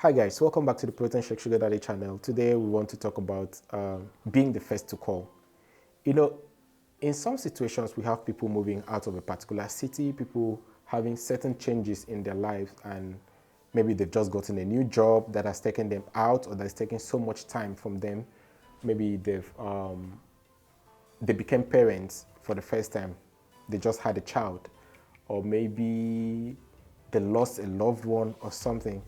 Hi guys, welcome back to the Protein Shake Sugar Daddy channel. Today we want to talk about being the first to call. You know, in some situations we have people moving out of a particular city, people having certain changes in their lives, and maybe they've just gotten a new job that has taken them out or that's taken so much time from them. Maybe they became parents for the first time. They just had a child, or maybe they lost a loved one or something.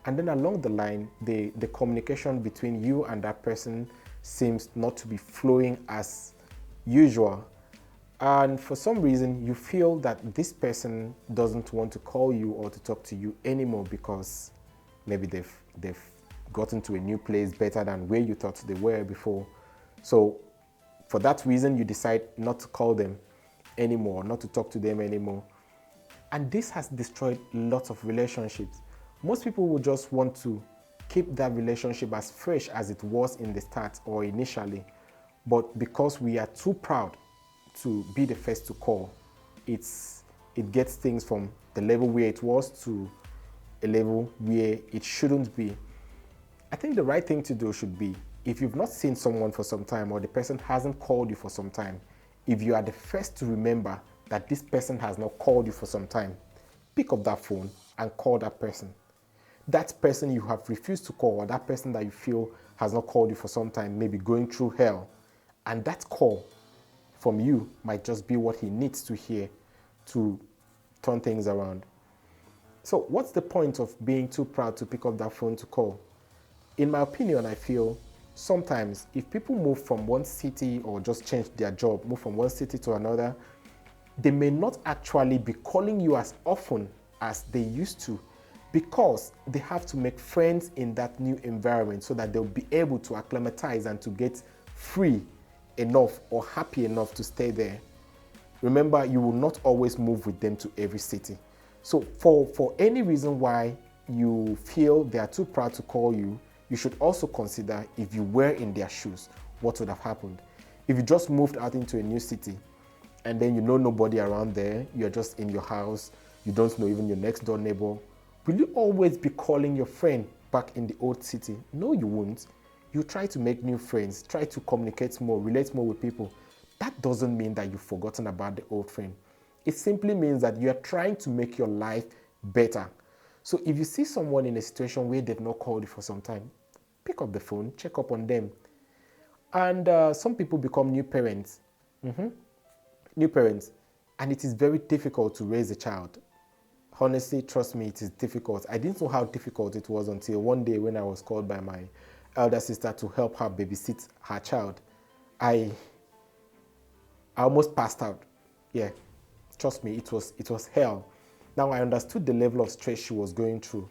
And then along the line, the communication between you and that person seems not to be flowing as usual. And for some reason, you feel that this person doesn't want to call you or to talk to you anymore because maybe they've gotten to a new place better than where you thought they were before. So for that reason, you decide not to call them anymore, not to talk to them anymore. And this has destroyed lots of relationships. Most people will just want to keep that relationship as fresh as it was in the start or initially. But because we are too proud to be the first to call, it gets things from the level where it was to a level where it shouldn't be. I think the right thing to do should be, if you've not seen someone for some time or the person hasn't called you for some time, if you are the first to remember that this person has not called you for some time, pick up that phone and call that person. That person you have refused to call, or that person that you feel has not called you for some time, maybe going through hell, and that call from you might just be what he needs to hear to turn things around. So what's the point of being too proud to pick up that phone to call? In my opinion, I feel sometimes if people move from one city or just change their job, move from one city to another, they may not actually be calling you as often as they used to, because they have to make friends in that new environment so that they'll be able to acclimatize and to get free enough or happy enough to stay there. Remember, you will not always move with them to every city. So for any reason why you feel they are too proud to call you, you should also consider if you were in their shoes, what would have happened. If you just moved out into a new city and then you know nobody around there, you're just in your house, you don't know even your next door neighbor, will you always be calling your friend back in the old city? No, you won't. You try to make new friends, try to communicate more, relate more with people. That doesn't mean that you've forgotten about the old friend. It simply means that you're trying to make your life better. So if you see someone in a situation where they've not called you for some time, pick up the phone, check up on them. And some people become new parents. New parents. And it is very difficult to raise a child. Honestly, trust me, it is difficult. I didn't know how difficult it was until one day when I was called by my elder sister to help her babysit her child. I almost passed out. Yeah, trust me, it was hell. Now I understood the level of stress she was going through.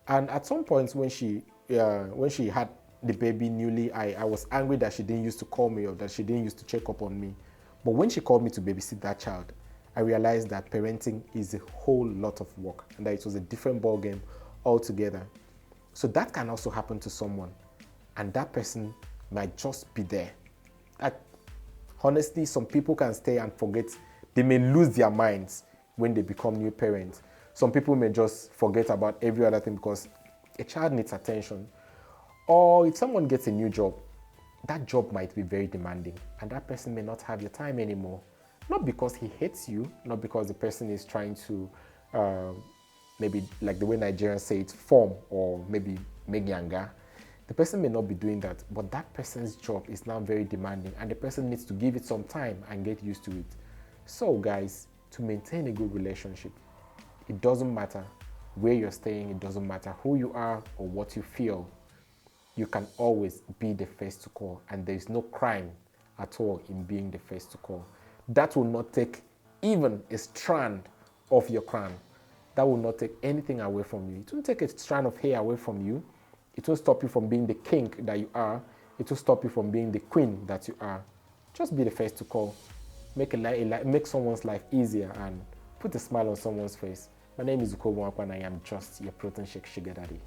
And at some point when she had the baby newly, I was angry that she didn't used to call me or that she didn't used to check up on me. But when she called me to babysit that child, I realized that parenting is a whole lot of work and that it was a different ballgame altogether. So that can also happen to someone, and that person might just be there. Honestly, some people can stay and forget. They may lose their minds when they become new parents. Some people may just forget about every other thing because a child needs attention. Or if someone gets a new job, that job might be very demanding and that person may not have your time anymore. Not because he hates you, not because the person is trying to, maybe like the way Nigerians say it, form or maybe make younger. The person may not be doing that, but that person's job is now very demanding and the person needs to give it some time and get used to it. So guys, to maintain a good relationship, it doesn't matter where you're staying, it doesn't matter who you are or what you feel. You can always be the first to call, and there is no crime at all in being the first to call. That will not take even a strand of your crown. That will not take anything away from you. It won't take a strand of hair away from you. It won't stop you from being the king that you are. It will stop you from being the queen that you are. Just be the first to call. Make someone's life easier and put a smile on someone's face. My name is Ukobo Wakwa and I am just your Protein Shake Sugar Daddy.